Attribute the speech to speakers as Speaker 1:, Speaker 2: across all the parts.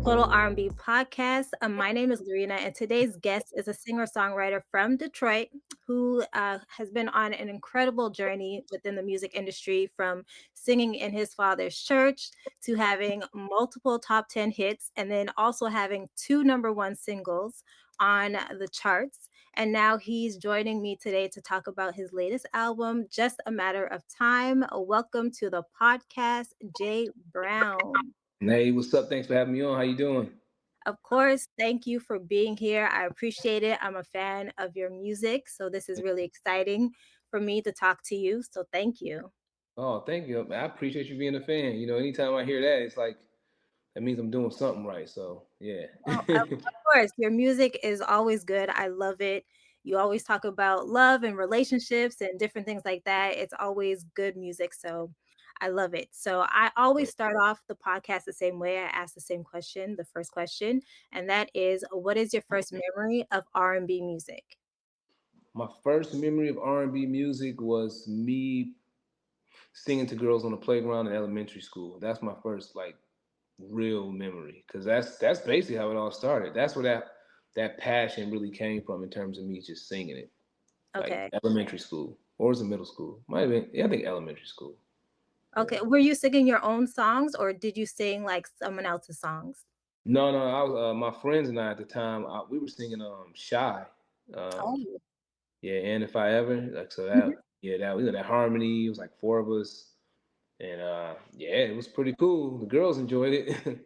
Speaker 1: Total R&B Podcast. My name is Loreena, and today's guest is a singer-songwriter from Detroit who has been on an incredible journey within the music industry, from singing in his father's church to having multiple top 10 hits, and then also having two number one singles on the charts. And now he's joining me today to talk about his latest album, Just a Matter of Time. Welcome to the podcast, jbrown.
Speaker 2: Hey, what's up? Thanks for having me on. How you doing?
Speaker 1: Of course, thank you for being here. I appreciate it. I'm a fan of your music, so this is really exciting for me to talk to you. So thank you.
Speaker 2: Oh, thank you. I appreciate you being a fan. Anytime I hear that, it's like that means I'm doing something right. So yeah.
Speaker 1: Well, of course, your music is always good. I love it. You always talk about love and relationships and different things like that. It's always good music. So I love it. So I always start off the podcast the same way. I ask the same question, the first question, and that is, what is your first memory of R&B music?
Speaker 2: My first memory of R&B music was me singing to girls on the playground in elementary school. That's my first like real memory because that's basically how it all started. That's where that passion really came from in terms of me just singing it. Like
Speaker 1: Okay.
Speaker 2: elementary school or was it middle school? Might have been. Yeah, I think elementary school. Yeah.
Speaker 1: Okay. Were you singing your own songs or did you sing like someone else's songs?
Speaker 2: No, no. I was my friends and I at the time. We were singing "Shy." Um,
Speaker 1: Oh.
Speaker 2: yeah, and if I ever like so
Speaker 1: Mhm.
Speaker 2: that that harmony. It was like four of us, and yeah, it was pretty cool. The girls enjoyed it.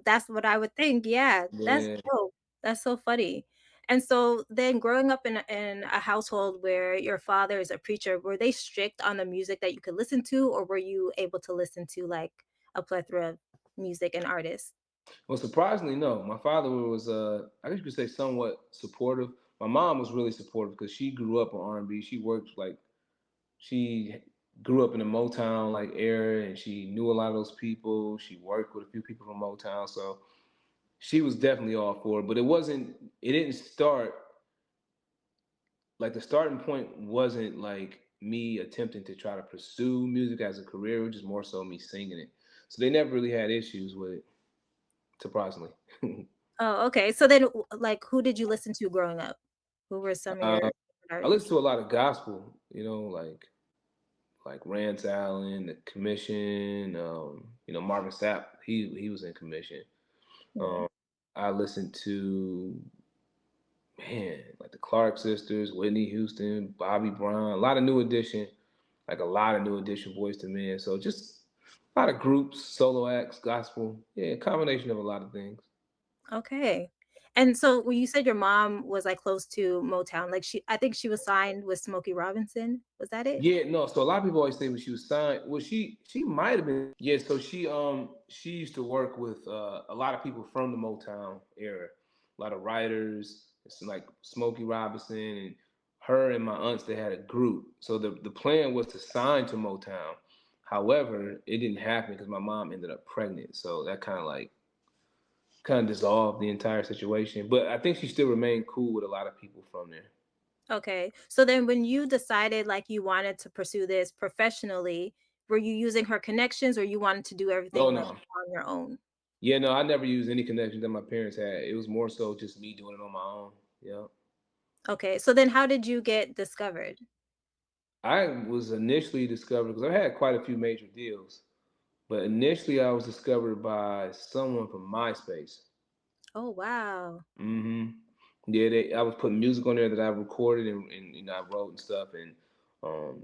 Speaker 1: That's what I would think. Yeah, that's
Speaker 2: Yeah.
Speaker 1: dope. That's so funny. And so then growing up in a household where your father is a preacher, were they strict on the music that you could listen to, or were you able to listen to like a plethora of music and artists?
Speaker 2: Well, surprisingly, no. My father was, I guess you could say, somewhat supportive. My mom was really supportive because she grew up on R&B. She worked like she grew up in the Motown like era, and she knew a lot of those people. She worked with a few people from Motown, so she was definitely all for it. But it wasn't. It didn't start like the starting point wasn't like me attempting to try to pursue music as a career. It was just more so me singing it. So they never really had issues with it, surprisingly.
Speaker 1: Oh, okay. So then, like, who did you listen to growing up? Who were some of your
Speaker 2: uh,
Speaker 1: favorite
Speaker 2: I listen
Speaker 1: artists?
Speaker 2: to a lot of gospel, like Rance Allen, the Commission, Marvin Sapp. He was in Commission.
Speaker 1: Mhm.
Speaker 2: Um, I listened to like the Clark sisters, Whitney Houston, Bobby Brown, a lot of new edition Boys to Men. So just a lot of groups, solo acts, gospel. Yeah, a combination of a lot of things.
Speaker 1: Okay. And so when you said your mom was like close to Motown, like I think she was signed with Smokey Robinson. Was that it?
Speaker 2: Yeah, no. So a lot of people always say when she was signed, well, she might have been. Yeah, so she used to work with a lot of people from the Motown era, a lot of writers, it's like Smokey Robinson and her and my aunts. They had a group. So the plan was to sign to Motown. However, it didn't happen because my mom ended up pregnant. So that kind of dissolved the entire situation. But I think she still remained cool with a lot of people from there.
Speaker 1: Okay. So then when you decided like you wanted to pursue this professionally, were you using her connections or you wanted to do
Speaker 2: Oh
Speaker 1: everything like
Speaker 2: no.
Speaker 1: on your own?
Speaker 2: Yeah, no, I never used any connections that my parents had. It was more so just me doing it on my own. Yeah.
Speaker 1: Okay. So then how did you get discovered?
Speaker 2: I was initially discovered because I had quite a few major deals, but initially I was discovered by someone from MySpace.
Speaker 1: Oh, wow.
Speaker 2: hmm Yeah, I was putting music on there that I recorded and I wrote and stuff, and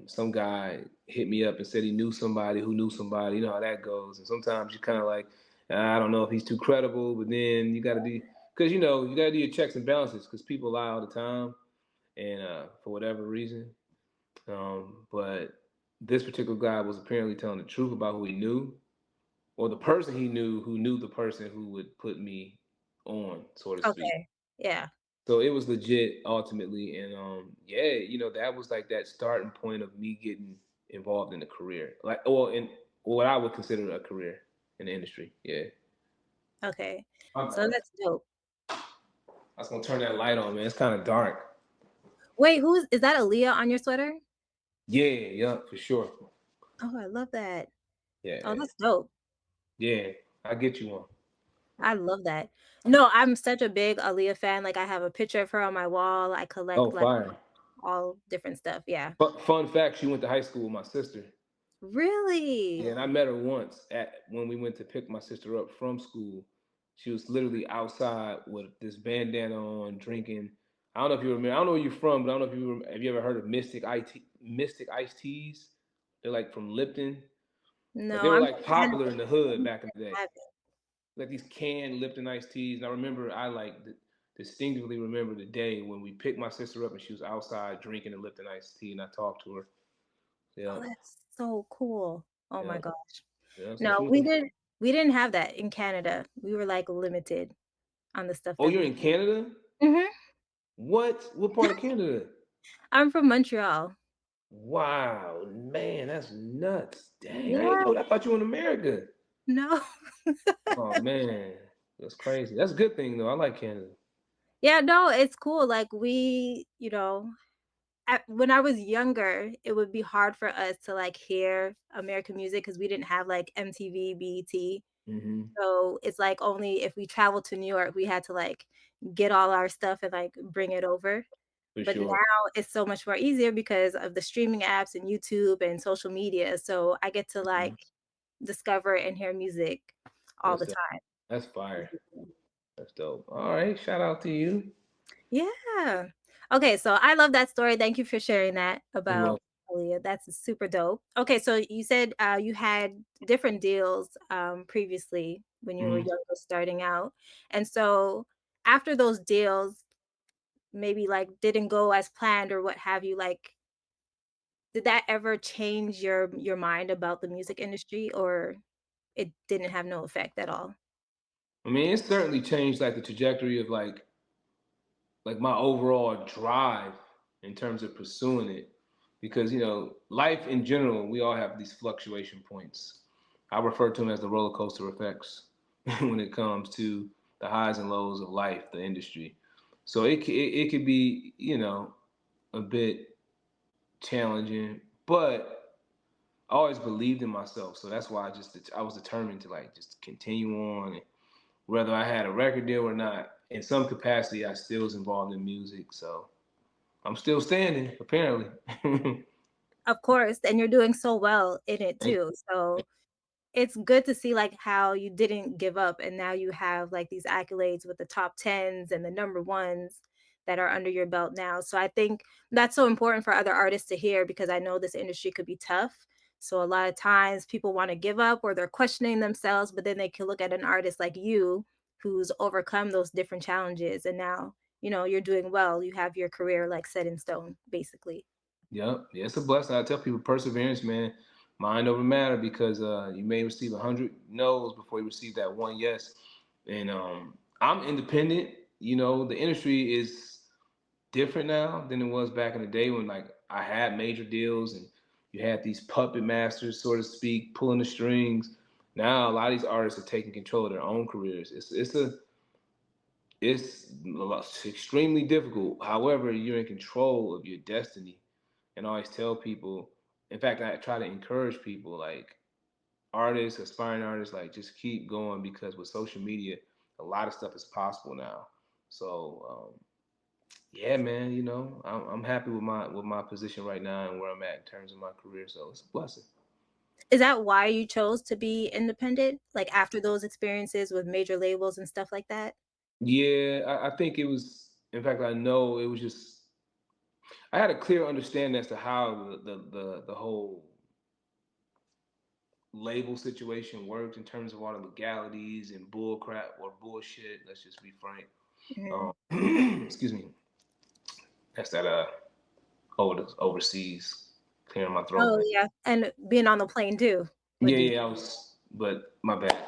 Speaker 2: some guy hit me up and said he knew somebody who knew somebody. You know how that goes, and sometimes you kind of like, I don't know if he's too credible, but then you got to be because you got to do your checks and balances because people lie all the time, and for whatever reason. But this particular guy was apparently telling the truth about who he knew, or the person he knew who knew the person who would put me on, so to speak.
Speaker 1: Okay. Yeah.
Speaker 2: So it was legit ultimately, and yeah, that was like that starting point of me getting involved in a career, like or in what I would consider a career in the industry. Yeah.
Speaker 1: Okay.
Speaker 2: My
Speaker 1: So
Speaker 2: bad.
Speaker 1: that's dope.
Speaker 2: I was gonna turn that light on, man. It's kind of dark.
Speaker 1: Wait, is that Aaliyah on your sweater?
Speaker 2: Yeah, yeah, for sure.
Speaker 1: Oh, I love that. Oh,
Speaker 2: Yeah,
Speaker 1: that's dope.
Speaker 2: yeah. I get you one.
Speaker 1: I love that. No, I'm such a big Aaliyah fan, like, I have a picture of her on my wall, I
Speaker 2: Oh,
Speaker 1: collect, like,
Speaker 2: fire.
Speaker 1: all different stuff, yeah.
Speaker 2: Fun fact, she went to high school with my sister. Yeah,
Speaker 1: Really?
Speaker 2: and I met her once at when we went to pick my sister up from school. She was literally outside with this bandana on, drinking. I don't know if you remember. I don't know where you're from, but I don't know if have you ever heard of Mystic iced teas? They're like from Lipton, but
Speaker 1: No,
Speaker 2: they were
Speaker 1: I'm
Speaker 2: like
Speaker 1: from Canada,
Speaker 2: popular in the hood
Speaker 1: so
Speaker 2: back in the
Speaker 1: I
Speaker 2: day.
Speaker 1: haven't.
Speaker 2: Like these canned Lipton iced teas. And I remember I like distinctively remember the day when we picked my sister up and she was outside drinking a Lipton iced tea, and I talked to her.
Speaker 1: Oh,
Speaker 2: Yeah,
Speaker 1: that's so cool. Oh my
Speaker 2: yeah,
Speaker 1: gosh.
Speaker 2: yeah. So
Speaker 1: No,
Speaker 2: she went to.
Speaker 1: we didn't have that in Canada. We were, like, limited on the stuff
Speaker 2: Oh,
Speaker 1: that
Speaker 2: you're
Speaker 1: we
Speaker 2: in Canada?
Speaker 1: Mhm.
Speaker 2: What? What part of Canada?
Speaker 1: I'm from Montreal.
Speaker 2: Wow, man, that's nuts. Dang, I didn't
Speaker 1: Yeah,
Speaker 2: know that. I thought you were in America.
Speaker 1: no.
Speaker 2: Oh man, that's crazy. That's a good thing though. I like Canada.
Speaker 1: Yeah, no, it's cool, like, when I was younger, it would be hard for us to, like, hear American music because we didn't have, like, MTV, BET.
Speaker 2: Hmm.
Speaker 1: So, it's, like, only if we traveled to New York, we had to, like, get all our stuff and, like, bring it over.
Speaker 2: For
Speaker 1: But
Speaker 2: sure.
Speaker 1: now it's so much more easier because of the streaming apps and YouTube and social media, so I get to,
Speaker 2: Mhm.
Speaker 1: like, discover and hear music all
Speaker 2: That's
Speaker 1: the
Speaker 2: dope.
Speaker 1: time.
Speaker 2: That's fire. That's dope. All right, shout out to you.
Speaker 1: Yeah. Okay, so I love that story. Thank you for sharing that
Speaker 2: You're
Speaker 1: about
Speaker 2: welcome.
Speaker 1: Aaliyah. That's super dope. Okay, so you said, you had different deals, previously when you were
Speaker 2: Mhm.
Speaker 1: younger starting out, and so after those deals maybe, like, didn't go as planned or what have you, like, did that ever change your mind about the music industry, or it didn't have no effect at all?
Speaker 2: I mean, it's certainly changed like the trajectory of like my overall drive in terms of pursuing it, because life in general, we all have these fluctuation points. I refer to them as the roller coaster effects when it comes to the highs and lows of life, the industry. So it could be a bit challenging, but I always believed in myself, so that's why I was determined to like just continue on. And whether I had a record deal or not, in some capacity, I still was involved in music. So I'm still standing, apparently.
Speaker 1: Of course, and you're doing so well in it
Speaker 2: Thank
Speaker 1: too, so it's good to see, like, how you didn't give up and now you have, like, these accolades with the top 10s and the number 1s that are under your belt now, so I think that's so important for other artists to hear because I know this industry could be tough, so a lot of times people wanna give up or they're questioning themselves, but then they can look at an artist like you who's overcome those different challenges, and now, you're doing well, you have your career, like, set in stone, basically.
Speaker 2: Yep. Yeah, it's a blessing. I tell people perseverance, man, mind over matter, because you may receive 100 no's before you receive that one yes. And I'm independent. The industry is different now than it was back in the day when like I had major deals and you had these puppet masters, so to speak, pulling the strings. Now a lot of these artists are taking control of their own careers. It's extremely difficult. However, you're in control of your destiny. And I always tell people, in fact, I try to encourage people, like artists, aspiring artists, like just keep going, because with social media, a lot of stuff is possible now. So yeah, man, I'm happy with my position right now and where I'm at in terms of my career. So it's a blessing.
Speaker 1: Is that why you chose to be independent? Like, after those experiences with major labels and stuff like that?
Speaker 2: Yeah, I think it was. In fact, I know it was just. I had a clear understanding as to how the whole label situation worked in terms of all the legalities and bull crap or bullshit. Let's just be frank.
Speaker 1: Mhm.
Speaker 2: Excuse me. That's that overseas clearing my throat.
Speaker 1: Oh, yeah, and being on the plane too would
Speaker 2: Yeah,
Speaker 1: be
Speaker 2: yeah, I was, but my bad.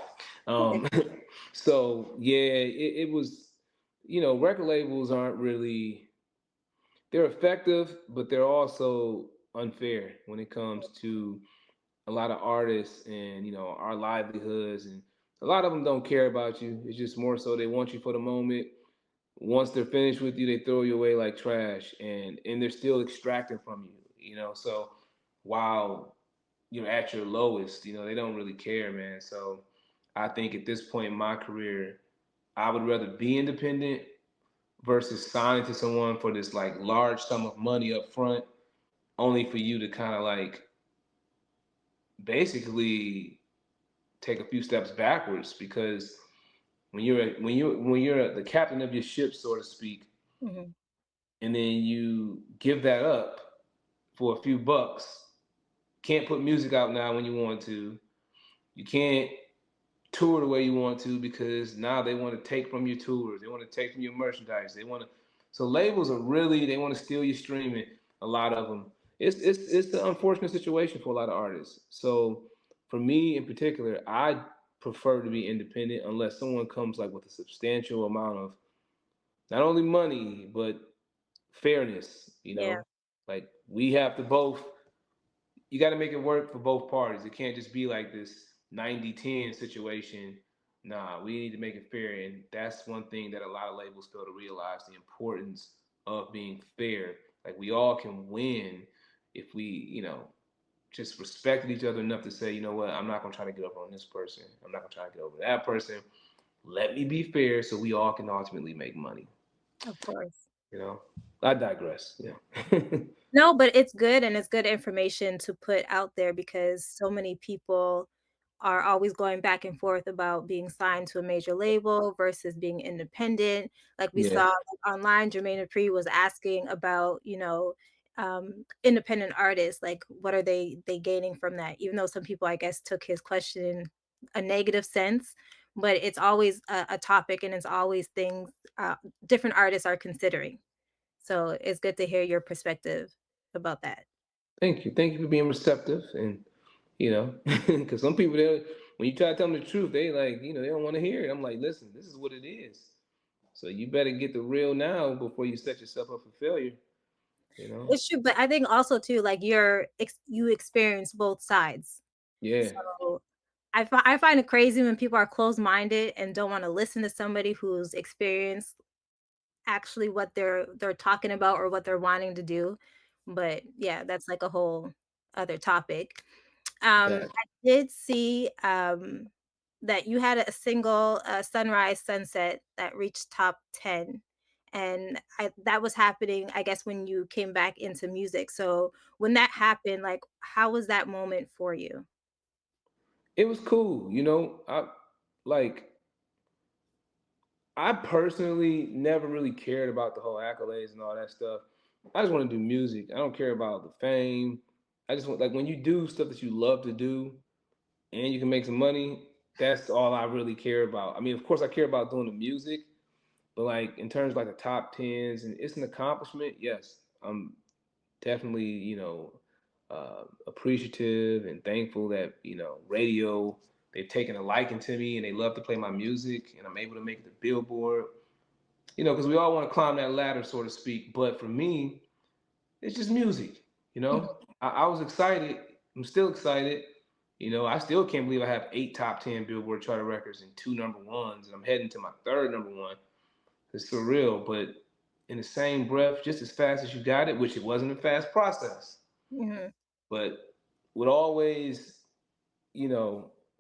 Speaker 1: okay.
Speaker 2: Um, so yeah, it was. Record labels aren't really. They're effective, but they're also unfair when it comes to a lot of artists and our livelihoods, and a lot of them don't care about you. It's just more so they want you for the moment. Once they're finished with you, they throw you away like trash, and they're still extracting from you. So while at your lowest, they don't really care, man. So I think at this point in my career, I would rather be independent versus signing to someone for this like large sum of money up front, only for you to kind of like basically take a few steps backwards because when you're the captain of your ship, so to speak,
Speaker 1: Mhm.
Speaker 2: and then you give that up for a few bucks. Can't put music out now when you want to. You can't tour the way you want to because now they want to take from your tours. They want to take from your merchandise. They want to. So labels are really they want to steal your streaming. A lot of them. It's an unfortunate situation for a lot of artists. So for me in particular, I prefer to be independent unless someone comes like with a substantial amount of not only money but fairness.
Speaker 1: Yeah.
Speaker 2: Like we have to both you got to make it work for both parties. It can't just be like this 90-10 situation. Nah, we need to make it fair. And that's one thing that a lot of labels fail to realize the importance of being fair. Like we all can win if we, just respected each other enough to say, you know what, I'm not going to try to get over on this person. I'm not going to try to get over that person. Let me be fair so we all can ultimately make money.
Speaker 1: Of course.
Speaker 2: You know, I digress. Yeah.
Speaker 1: No, but it's good and it's good information to put out there because so many people are always going back and forth about being signed to a major label versus being independent. Like we
Speaker 2: Yeah.
Speaker 1: saw like, online, Jermaine Dupri was asking about, independent artists, like what are they gaining from that? Even though some people, I guess, took his question in a negative sense, but it's always a topic and it's always things different artists are considering. So it's good to hear your perspective about that.
Speaker 2: Thank you. Thank you for being receptive and because some people they when you try to tell them the truth, they like they don't want to hear it. I'm like, listen, this is what it is. So you better get the real now before you set yourself up for failure. You know?
Speaker 1: It's true, but I think also too, like you experience both sides.
Speaker 2: Yeah,
Speaker 1: So I find it crazy when people are closed minded and don't want to listen to somebody who's experienced actually what they're talking about or what they're wanting to do. But yeah, that's like a whole other topic.
Speaker 2: that
Speaker 1: I did see, that you had a single, "Sunrise Sunset" that reached top 10, and that was happening, I guess, when you came back into music. So, when that happened, like, how was that moment for you?
Speaker 2: it was cool. Like I personally never really cared about the whole accolades and all that stuff. I just want to do music. I don't care about the fame. I just want like when you do stuff that you love to do and you can make some money. That's all I really care about. I mean, of course, I care about doing the music, but like in terms of like the top tens, and it's an accomplishment. Yes, I'm definitely appreciative and thankful that radio they've taken a liking to me and they love to play my music and I'm able to make it to Billboard. Because we all want to climb that ladder, so to speak. But for me, it's just music.
Speaker 1: Mhm.
Speaker 2: I was excited. I'm still excited. I still can't believe I have 8 top 10 Billboard charted records and 2 number 1s, and I'm heading to my third number 1. It's surreal, but in the same breath, just as fast as you got it, which it wasn't a fast process,
Speaker 1: Mhm.
Speaker 2: but what always,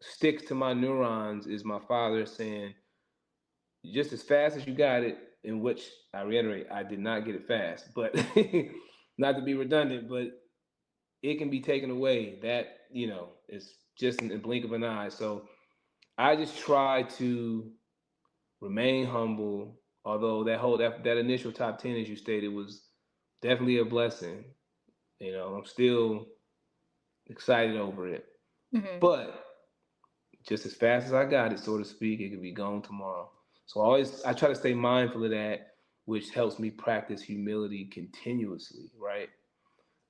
Speaker 2: sticks to my neurons is my father saying, just as fast as you got it, in which I reiterate, I did not get it fast, but not to be redundant, but it can be taken away. That, is just in the blink of an eye. So I just try to remain humble. Although that initial top 10, as you stated, was definitely a blessing. I'm still excited over it.
Speaker 1: Mhm.
Speaker 2: But just as fast as I got it, so to speak, it could be gone tomorrow. So I try to stay mindful of that, which helps me practice humility continuously, right?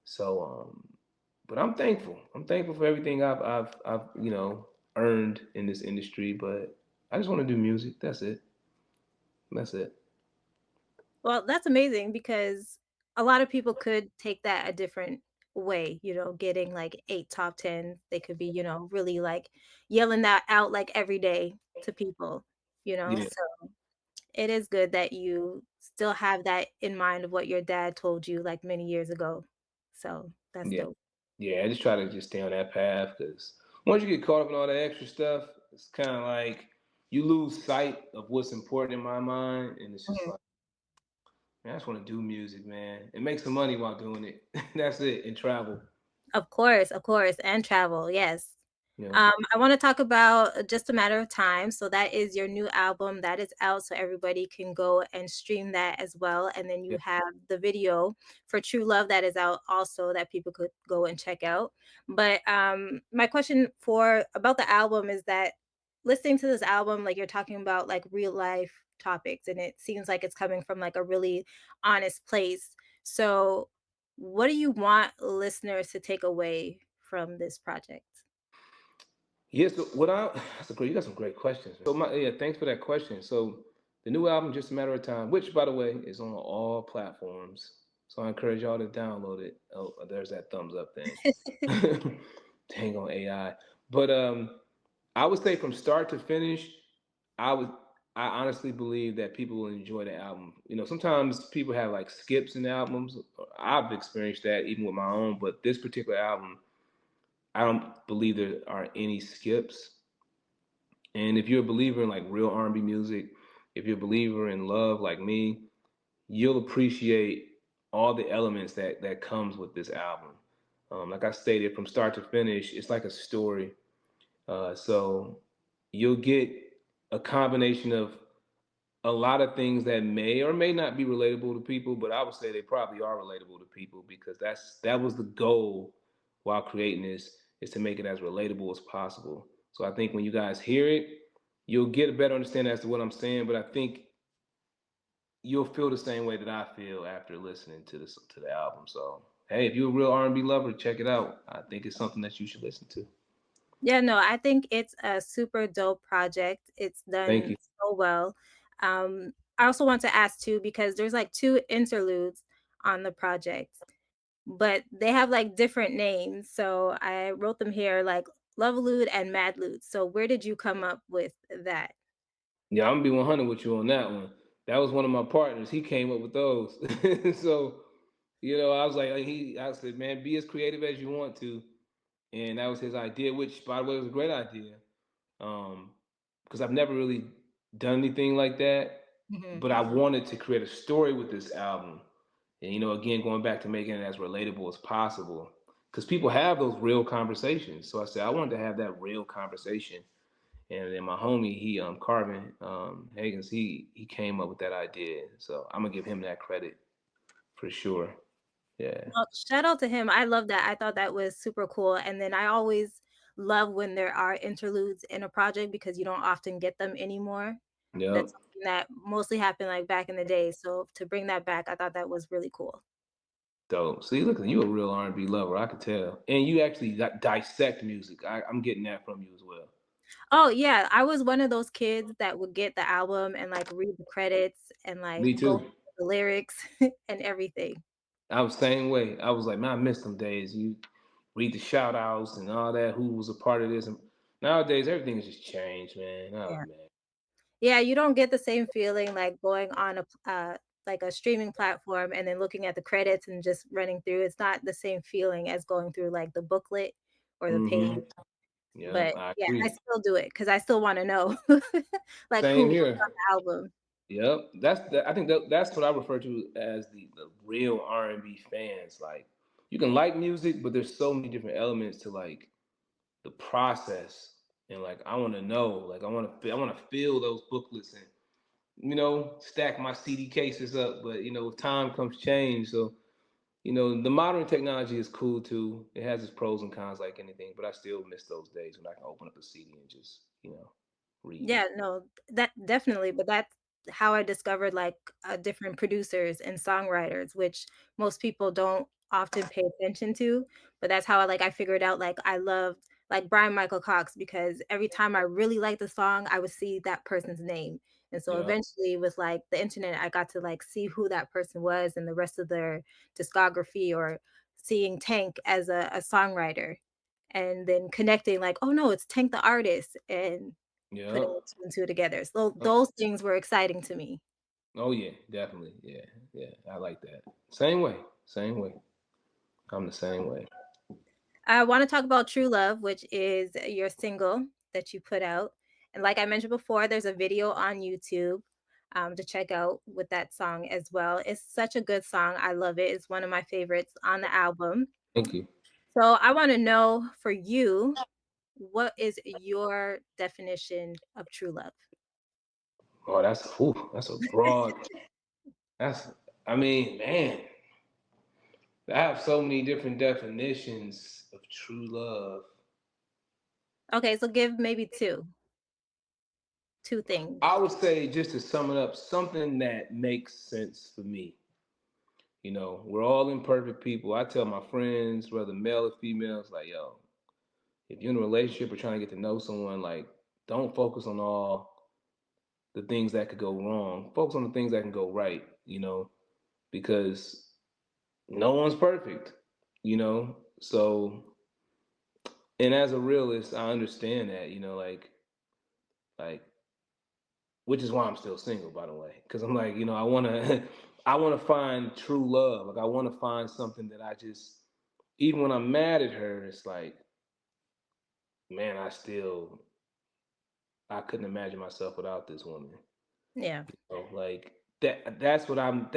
Speaker 2: So but I'm thankful. I'm thankful for everything I've earned in this industry, but I just want to do music. That's it. That's it.
Speaker 1: Well, that's amazing because a lot of people could take that a different way, getting like 8 top 10. They could be, really like yelling that out like every day to people,
Speaker 2: Yeah.
Speaker 1: So it is good that you still have that in mind of what your dad told you like many years ago. So that's
Speaker 2: Yeah.
Speaker 1: dope.
Speaker 2: Yeah, I just try to just stay on that path because once you get caught up in all that extra stuff, it's kind of like you lose sight of what's important in my mind, and it's just
Speaker 1: Mhm.
Speaker 2: like, man, I just want to do music, man, and make some money while doing it. That's it, and travel.
Speaker 1: Of course, and travel, yes.
Speaker 2: Yeah,
Speaker 1: I wanna talk about Just a Matter of Time, so that is your new album that is out, so everybody can go and stream that as well, and then you
Speaker 2: yeah,
Speaker 1: have the video for True Love that is out also that people could go and check out. But, my question for about the album is that listening to this album, like, you're talking about, like, real life topics, and it seems like it's coming from, like, a really honest place. So, what do you want listeners to take away from this project?
Speaker 2: yeah. So what I that's a great. You got some great questions, man. So my yeah, thanks for that question. So the new album, Just a Matter of Time, which by the way is on all platforms. So I encourage y'all to download it. Oh, there's that thumbs up thing. Dang on AI. But I would say from start to finish, I would I honestly believe that people will enjoy the album. You know, sometimes people have like skips in the albums. I've experienced that even with my own, but this particular album, I don't believe there are any skips. And if you're a believer in like real R&B music, if you're a believer in love like me, you'll appreciate all the elements that comes with this album. Like I stated, from start to finish, it's like a story. So you'll get a combination of a lot of things that may or may not be relatable to people, but I would say they probably are relatable to people because that was the goal while creating this is to make it as relatable as possible. So I think when you guys hear it, you'll get a better understanding as to what I'm saying, but I think you'll feel the same way that I feel after listening to the album. So hey, if you're a real R&B lover, check it out. I think it's something that you should listen to.
Speaker 1: Yeah, no, I think it's a super dope project. It's
Speaker 2: Thank
Speaker 1: done
Speaker 2: you.
Speaker 1: so well. I also want to ask too, because there's like two interludes on the project, but they have like different names. So I wrote them here like Lovelude and Madlude. So where did you come up with that?
Speaker 2: Yeah, I'm gonna be 100 with you on that one. That was one of my partners. He came up with those. So, I was I said, man, be as creative as you want to, and that was his idea. Which, by the way, was a great idea. Um, because I've never really done anything like that,
Speaker 1: Mhm.
Speaker 2: but I wanted to create a story with this album, and again, going back to making it as relatable as possible, because people have those real conversations. So I said I wanted to have that real conversation and then my homie, he Carvin Hagens, he came up with that idea. So I'm gonna give him that credit for sure. Yeah.
Speaker 1: Well, shout out to him. I love that. I thought that was super cool. And then I always love when there are interludes in a project because you don't often get them anymore. That's
Speaker 2: Yep.
Speaker 1: something that mostly happened like back in the day. So to bring that back, I thought that was really cool.
Speaker 2: Dope. See, look, you a real R&B lover. I could tell, and you actually dissect music. I'm getting that from you as well.
Speaker 1: Oh yeah, I was one of those kids that would get the album and like read the credits and like
Speaker 2: Me
Speaker 1: go
Speaker 2: too.
Speaker 1: through the lyrics and everything.
Speaker 2: I was the same way. I was like, man, I miss them days. You read the shout outs and all that. Who was a part of this? And nowadays, everything has just changed, man. Oh
Speaker 1: Yeah.
Speaker 2: man.
Speaker 1: Yeah, you don't get the same feeling like going on like a streaming platform and then looking at the credits and just running through. It's not the same feeling as going through like the booklet or the page.
Speaker 2: Mm-hmm. Yep.
Speaker 1: But
Speaker 2: I
Speaker 1: yeah, I
Speaker 2: agree.
Speaker 1: still do it because I still wanna know like who
Speaker 2: Same
Speaker 1: was
Speaker 2: here.
Speaker 1: on the album.
Speaker 2: Yep, I think that's what I refer to as the real R&B fans. Like, you can like music, but there's so many different elements to like the process, and like I want to know, like I want to feel those booklets and stack my CD cases up. But with time comes change, so the modern technology is cool too. It has its pros and cons like anything, but I still miss those days when I can open up a CD and just read.
Speaker 1: Yeah, no, that definitely, but that's how I discovered, like, different producers and songwriters, which most people don't often pay attention to, but that's how I figured out, like, I loved, like, Brian Michael Cox because every time I really liked the song, I would see that person's name, and so
Speaker 2: Yep,
Speaker 1: eventually with, like, the internet, I got to, like, see who that person was and the rest of their discography or seeing Tank as a songwriter, and then connecting, like, "Oh, no, it's Tank the artist," and putting
Speaker 2: yep.
Speaker 1: the 2 and 2 together. So those things were exciting to me.
Speaker 2: Oh yeah, definitely. Yeah, yeah. I like that. Same way. Same way. I'm the same way.
Speaker 1: I wanna talk about True Love, which is your single that you put out, And like I mentioned before, there's a video on YouTube to check out with that song as well. It's such a good song. I love it. It's one of my favorites on the album.
Speaker 2: Thank you.
Speaker 1: So I want to know for you, what is your definition of true love?
Speaker 2: Oh, that's a broad. That's I mean, man, I have so many different definitions of true love.
Speaker 1: Okay, so give maybe two things.
Speaker 2: I would say, just to sum it up, something that makes sense for me. We're all imperfect people. I tell my friends, whether male or female, it's like, yo, if you're in a relationship or trying to get to know someone, like, don't focus on all the things that could go wrong. Focus on the things that can go right, because no one's perfect, So, and as a realist, I understand that, like, which is why I'm still single, by the way, because I'm like, I want to, I want to find true love. Like, I want to find something that I just, even when I'm mad at her, it's like, man, I couldn't imagine myself without this woman.
Speaker 1: Yeah.
Speaker 2: Like that's what I'm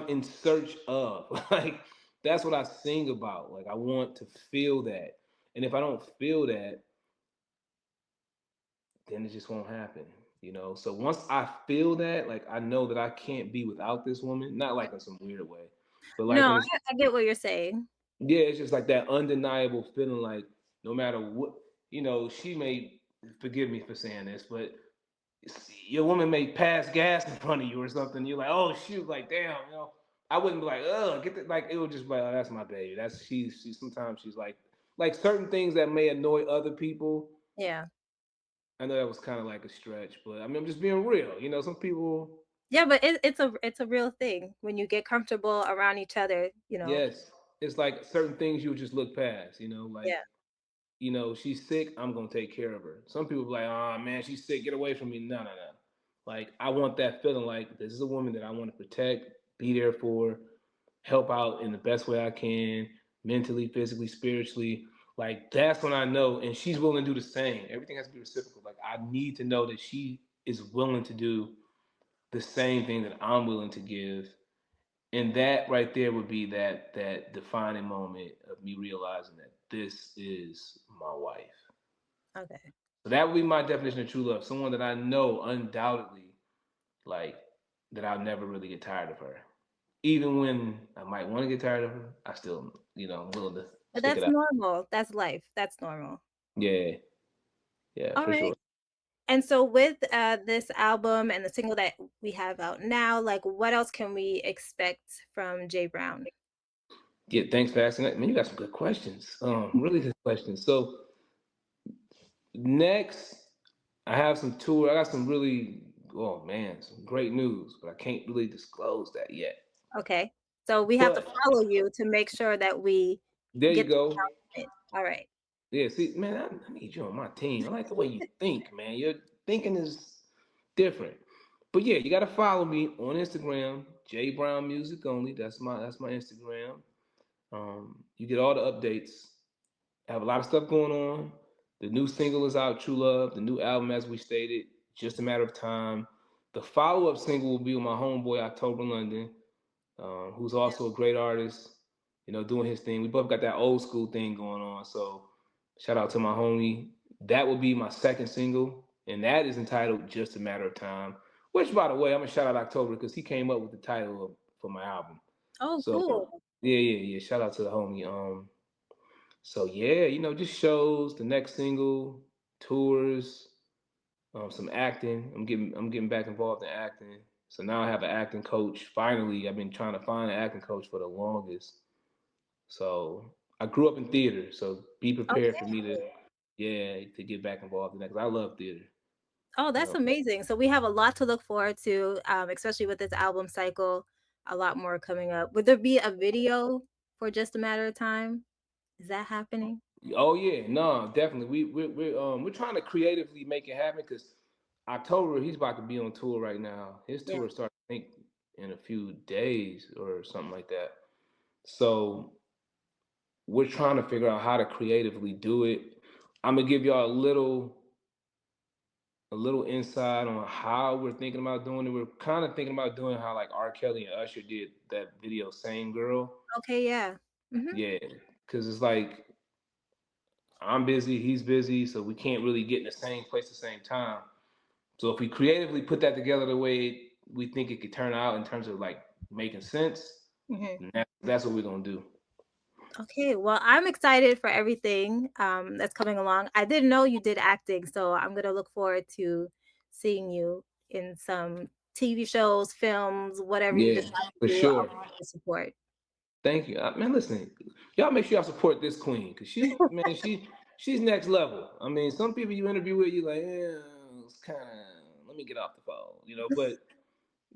Speaker 2: in search of. Like, that's what I sing about. Like, I want to feel that. And if I don't feel that, then it just won't happen. So once I feel that, like, I know that I can't be without this woman, not like in some weird way, but like
Speaker 1: No,
Speaker 2: in this,
Speaker 1: I get what you're saying.
Speaker 2: yeah, it's just like that undeniable feeling, like, no matter what, she may forgive me for saying this, but your woman may pass gas in front of you or something. You're like, oh shoot, like, damn, I wouldn't be like, get the, like, it would just be like, oh, that's my baby. That's she's sometimes she's like certain things that may annoy other people.
Speaker 1: Yeah.
Speaker 2: I know that was kind of like a stretch, but I mean, I'm just being real. Some people,
Speaker 1: Yeah, but it's a real thing when you get comfortable around each other.
Speaker 2: yes, it's like certain things you would just look past. Like,
Speaker 1: Yeah.
Speaker 2: she's sick, I'm gonna take care of her. Some people be like, oh man, she's sick, get away from me. No, no, no. Like, I want that feeling, like, this is a woman that I want to protect, be there for, help out in the best way I can, mentally, physically, spiritually. Like, that's when I know, and she's willing to do the same. Everything has to be reciprocal. Like, I need to know that she is willing to do the same thing that I'm willing to give. And that right there would be that defining moment of me realizing that this is my wife.
Speaker 1: Okay.
Speaker 2: So that would be my definition of true love. Someone that I know undoubtedly, like, that I'll never really get tired of her. Even when I might want to get tired of her, I still, I'm willing to
Speaker 1: But
Speaker 2: stick it
Speaker 1: that's
Speaker 2: out.
Speaker 1: normal. That's life. That's normal.
Speaker 2: Yeah, yeah,
Speaker 1: All
Speaker 2: for
Speaker 1: right.
Speaker 2: sure.
Speaker 1: And so with this album and the single that we have out now, like what else can we expect from Jay Brown?
Speaker 2: Yeah, thanks for asking that. Man, you got some good questions. Really good questions. So next, I have some tour. I got some really, oh man, some great news, but I can't really disclose that yet.
Speaker 1: Okay. So we have to
Speaker 2: But
Speaker 1: follow you to make sure that we
Speaker 2: there you
Speaker 1: get the
Speaker 2: go.
Speaker 1: announcement. All right.
Speaker 2: Yeah, see, man, I need you on my team. I like the way you think, man. Your thinking is different. But yeah, you gotta follow me on Instagram, jbrown music only. That's my Instagram. You get all the updates. I have a lot of stuff going on. The new single is out, True Love. The new album, as we stated, just a matter of time. The follow-up single will be with my homeboy Octoberlondon, who's
Speaker 1: Yeah.
Speaker 2: also a great artist, doing his thing. We both got that old school thing going on. So shout out to my homie. That will be my second single, and that is entitled Just a Matter of Time. Which, by the way, I'm gonna shout out October because he came up with the title for my album.
Speaker 1: Oh,
Speaker 2: So
Speaker 1: cool.
Speaker 2: yeah, yeah, yeah. Shout out to the homie. So yeah, just shows, the next single, tours, some acting. I'm getting back involved in acting. So now I have an acting coach. Finally, I've been trying to find an acting coach for the longest. So I grew up in theater, so be prepared for
Speaker 1: Okay.
Speaker 2: me to, yeah, to get back involved in that, because I love theater.
Speaker 1: Oh,
Speaker 2: You
Speaker 1: that's
Speaker 2: know.
Speaker 1: amazing. So we have a lot to look forward to, especially with this album cycle. A lot more coming up. Would there be a video for Just a Matter of Time? Is that happening?
Speaker 2: Oh yeah, no, definitely. We're trying to creatively make it happen, because October he's about to be on tour right now. His
Speaker 1: Yeah.
Speaker 2: tour starts, I think, in a few days or something like that. So we're trying to figure out how to creatively do it. I'm gonna give y'all a little insight on how we're thinking about doing it. We're kind of thinking about doing how like R. Kelly and Usher did that video, "Same Girl."
Speaker 1: Okay, yeah. Mhm.
Speaker 2: Yeah, because it's like I'm busy, he's busy, so we can't really get in the same place at the same time. So if we creatively put that together the way we think it could turn out in terms of like making sense,
Speaker 1: Mhm.
Speaker 2: then that's what we're gonna do.
Speaker 1: Okay, well, I'm excited for everything that's coming along. I didn't know you did acting, so I'm gonna look forward to seeing you in some TV shows, films, whatever you
Speaker 2: Yeah,
Speaker 1: decide
Speaker 2: for
Speaker 1: to do. I'll
Speaker 2: sure.
Speaker 1: be here to support.
Speaker 2: Thank you, man. Listen, y'all make sure y'all support this queen because she, man, she's next level. I mean, some people you interview with, you like, yeah, it's kind of. Let me get off the phone, But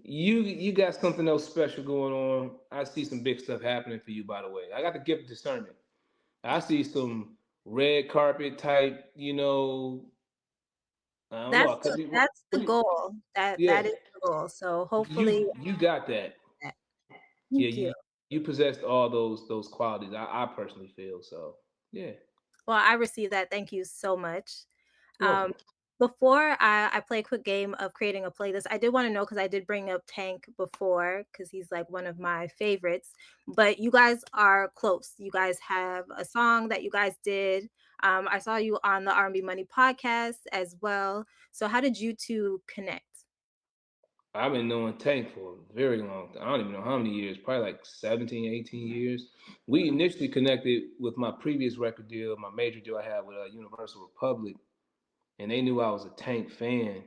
Speaker 2: you got something else special going on. I see some big stuff happening for you, by the way. I got the gift of discernment. I see some red carpet type, I don't know. Could be,
Speaker 1: That's the
Speaker 2: could be,
Speaker 1: goal. That
Speaker 2: yeah.
Speaker 1: is the goal. So hopefully,
Speaker 2: You got that.
Speaker 1: that.
Speaker 2: Yeah,
Speaker 1: Thank you.
Speaker 2: you possessed all those qualities. I personally feel so. Yeah,
Speaker 1: Well, I received that. Thank you so much.
Speaker 2: you're
Speaker 1: Um,
Speaker 2: welcome.
Speaker 1: before I play a quick game of creating a playlist, I did want to know because I did bring up Tank before because he's like one of my favorites. But you guys are close. You guys have a song that you guys did. I saw you on the R&B Money podcast as well. So how did you two connect?
Speaker 2: I've been knowing Tank for a very long time. I don't even know how many years, probably like 17, 18 years. We initially connected with my previous record deal, my major deal I had with Universal Republic, and they knew I was a Tank fan,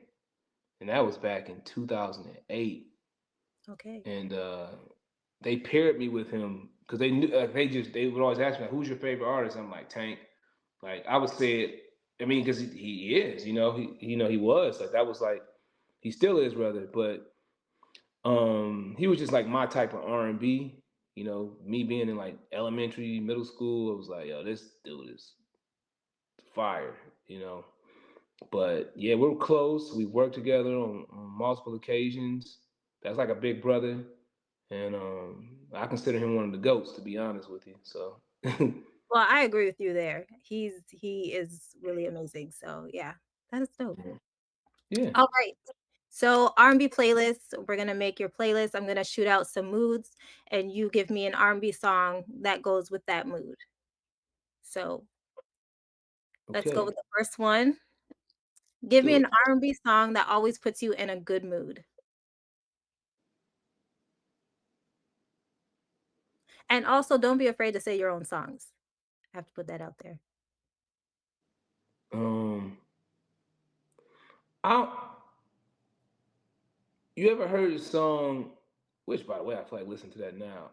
Speaker 2: and that was back in 2008.
Speaker 1: Okay.
Speaker 2: And they paired me with him because they knew they would always ask me, "Who's your favorite artist?" I'm like, Tank. Like I would say it. I mean, because he is, he was like that was like he still is rather, but he was just like my type of R&B. Me being in like elementary, middle school, I was like, yo, this dude is fire. You know, but yeah, we're close. We worked together on multiple occasions. That's like a big brother, and I consider him one of the goats, to be honest with you. So
Speaker 1: Well, I agree with you there. He is really amazing. So yeah, that is dope.
Speaker 2: yeah,
Speaker 1: All right. So R&B playlist, we're gonna make your playlist. I'm gonna shoot out some moods, and you give me an R&B song that goes with that mood. So let's go
Speaker 2: okay,
Speaker 1: with the first one. Give me
Speaker 2: do
Speaker 1: an
Speaker 2: it.
Speaker 1: R&B song that always puts you in a good mood. And also, don't be afraid to say your own songs. I have to put that out there.
Speaker 2: Um, I You ever heard a song? Which, by the way, I feel like listening to that now.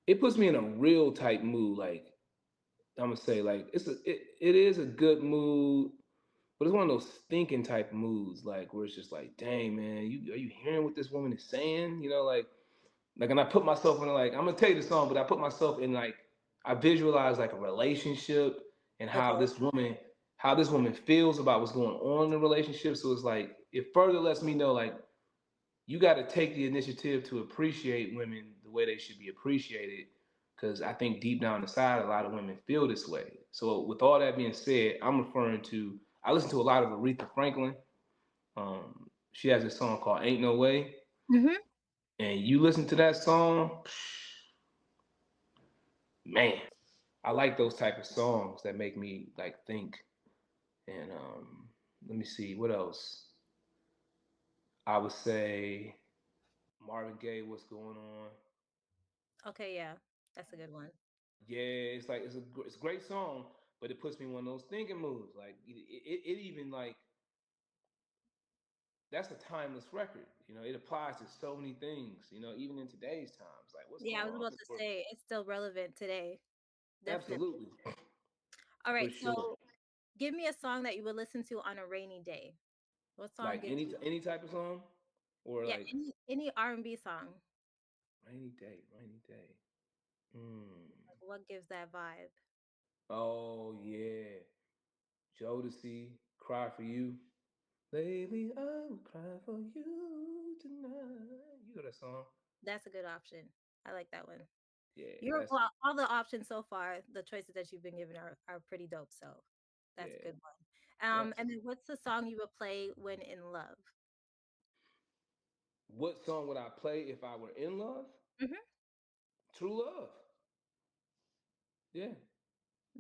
Speaker 2: It puts me in a real type mood. Like I'm gonna say, like it is a good mood, but it's one of those thinking type moods, like where it's just like, dang man, are you hearing what this woman is saying? And I put myself in like I'm gonna tell you the song, but I put myself in like I visualize like a relationship and
Speaker 1: Okay.
Speaker 2: how this woman feels about what's going on in the relationship. So it's like it further lets me know like you got to take the initiative to appreciate women the way they should be appreciated. Because I think deep down inside, a lot of women feel this way. So, with all that being said, I'm referring to, I listen to a lot of Aretha Franklin. She has a song called Ain't No Way.
Speaker 1: Hmm.
Speaker 2: And you listen to that song, man, I like those type of songs that make me like think. And let me see, what else? I would say Marvin Gaye, What's Going On?
Speaker 1: Okay, yeah, that's a good one.
Speaker 2: Yeah, it's like it's a great song, but it puts me in one of those thinking moods. Like it even like that's a timeless record. It applies to so many things. Even in today's times, like what's
Speaker 1: Yeah, I
Speaker 2: going
Speaker 1: was
Speaker 2: on in
Speaker 1: about
Speaker 2: this
Speaker 1: to
Speaker 2: world?
Speaker 1: say it's still relevant today. Definitely.
Speaker 2: Absolutely,
Speaker 1: All
Speaker 2: for
Speaker 1: right,
Speaker 2: sure.
Speaker 1: so give me a song that you would listen to on a rainy day. What song
Speaker 2: Like
Speaker 1: gives
Speaker 2: any
Speaker 1: you?
Speaker 2: any type of song, or
Speaker 1: Yeah,
Speaker 2: like
Speaker 1: any R&B song.
Speaker 2: rainy day, rainy day. Mm.
Speaker 1: Like what gives that vibe?
Speaker 2: Oh yeah, Jodeci, Cry for You. Lately I will cry for you tonight. You know that song?
Speaker 1: That's a good option. I like that one.
Speaker 2: Yeah,
Speaker 1: You're
Speaker 2: that's
Speaker 1: all the options so far, the choices that you've been given are pretty dope. So that's a
Speaker 2: yeah.
Speaker 1: good one.
Speaker 2: Yep.
Speaker 1: And then what's the song you would play when in love?
Speaker 2: What song would I play if I were in love?
Speaker 1: Mhm.
Speaker 2: True Love. Yeah.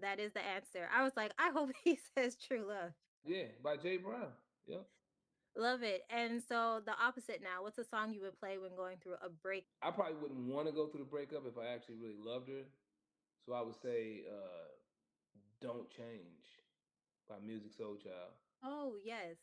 Speaker 1: That is the answer. I was like, I hope he says True Love.
Speaker 2: Yeah. By Jay Brown. Yep.
Speaker 1: Love it. And so the opposite now, what's a song you would play when going through a break?
Speaker 2: I probably wouldn't want to go through the breakup if I actually really loved her. So I would say Don't Change by Music Soul Child.
Speaker 1: Oh, yes.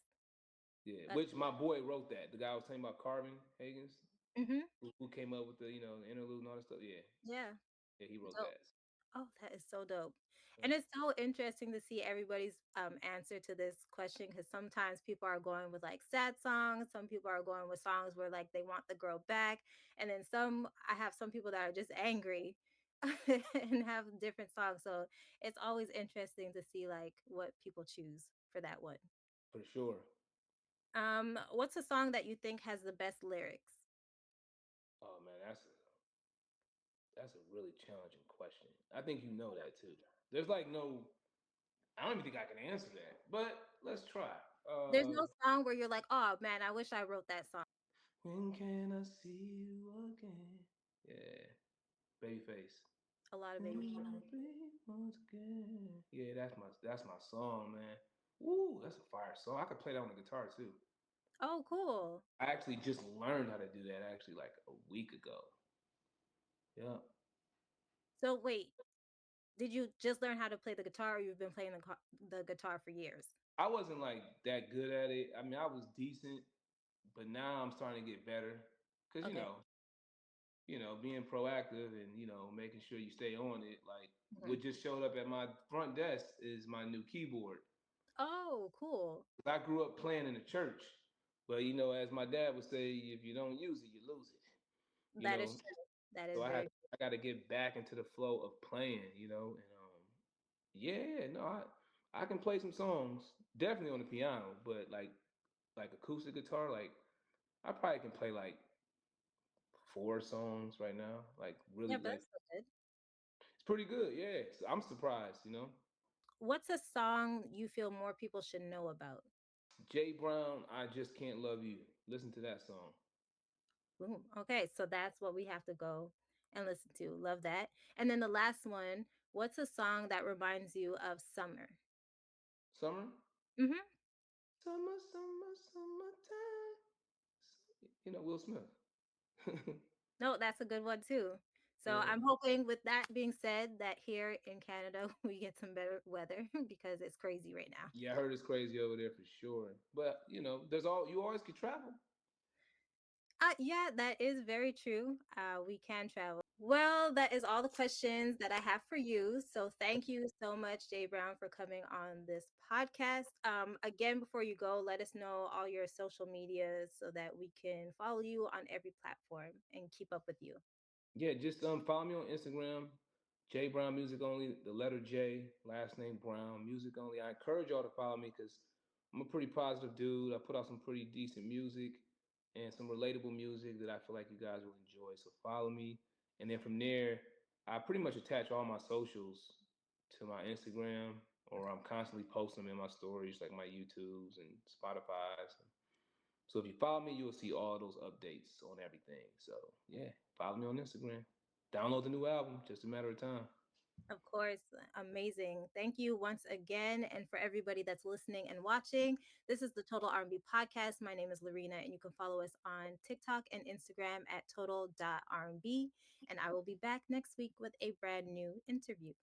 Speaker 2: Yeah.
Speaker 1: That's
Speaker 2: Which my boy wrote that. The guy I was talking about, Carvin Hagens,
Speaker 1: Mhm.
Speaker 2: who came up with the interlude and all that stuff. Yeah.
Speaker 1: Yeah.
Speaker 2: Yeah, he wrote
Speaker 1: Dope.
Speaker 2: that.
Speaker 1: Oh, that is so dope.
Speaker 2: Yeah,
Speaker 1: And it's so interesting to see everybody's answer to this question because sometimes people are going with like sad songs, some people are going with songs where like they want the girl back, and then I have some people that are just angry and have different songs. So it's always interesting to see like what people choose for that one.
Speaker 2: for sure.
Speaker 1: What's a song that you think has the best lyrics?
Speaker 2: Oh man, that's a really challenging question. I think you know that too. There's like no, I don't even think I can answer that. But let's try.
Speaker 1: There's no song where you're like, oh man, I wish I wrote that song.
Speaker 2: When can I see you again? Yeah, Babyface.
Speaker 1: A lot of baby.
Speaker 2: Once again. Yeah, that's my song, man. Woo, that's a fire song. I could play that on the guitar too.
Speaker 1: Oh, cool.
Speaker 2: I actually just learned how to do that actually like a week ago. Yeah.
Speaker 1: So wait, did you just learn how to play the guitar or you've been playing the guitar for years?
Speaker 2: I wasn't like that good at it. I mean, I was decent, but now I'm starting to get better. Cause
Speaker 1: Okay.
Speaker 2: being proactive and making sure you stay on it. Like
Speaker 1: Mhm.
Speaker 2: what just showed up at my front desk is my new keyboard.
Speaker 1: Oh, cool.
Speaker 2: I grew up playing in the church, but as my dad would say, if you don't use it, you lose it. You
Speaker 1: That is
Speaker 2: know,
Speaker 1: true. That
Speaker 2: so
Speaker 1: is
Speaker 2: I had
Speaker 1: very
Speaker 2: I got to get back into the flow of playing. And yeah, no, I can play some songs, definitely on the piano, but like acoustic guitar, like I probably can play like 4 songs right now. Like
Speaker 1: Yeah,
Speaker 2: really,
Speaker 1: but
Speaker 2: like
Speaker 1: that's so good.
Speaker 2: it's pretty good. Yeah, so I'm surprised.
Speaker 1: What's a song you feel more people should know about?
Speaker 2: Jay Brown, I just can't love you. Listen to that song.
Speaker 1: Boom. Okay, so that's what we have to go and listen to. Love that. And then the last one, what's a song that reminds you of summer?
Speaker 2: Summer,
Speaker 1: Mhm.
Speaker 2: summer, summer, summertime. Will Smith.
Speaker 1: No, that's a good one too. So
Speaker 2: Yeah,
Speaker 1: I'm hoping with that being said that here in Canada we get some better weather because it's crazy right now.
Speaker 2: yeah, I heard it's crazy over there for sure. But there's you always could travel.
Speaker 1: Yeah, that is very true. We can travel. Well, that is all the questions that I have for you. So thank you so much, Jay Brown, for coming on this podcast. Again, before you go, let us know all your social medias so that we can follow you on every platform and keep up with you.
Speaker 2: Yeah, just follow me on Instagram, J Brown Music Only, the letter J, last name Brown, Music Only. I encourage y'all to follow me because I'm a pretty positive dude. I put out some pretty decent music and some relatable music that I feel like you guys will enjoy. So follow me. And then from there, I pretty much attach all my socials to my Instagram, or I'm constantly posting them in my stories, like my YouTubes and Spotify's. So if you follow me, you'll see all those updates on everything. So yeah, follow me on Instagram. Download the new album, just a matter of time.
Speaker 1: Of course, amazing. Thank you once again. And for everybody that's listening and watching, this is the Total R&B Podcast. My name is Loreena, and you can follow us on TikTok and Instagram at total.rnb. And I will be back next week with a brand new interview.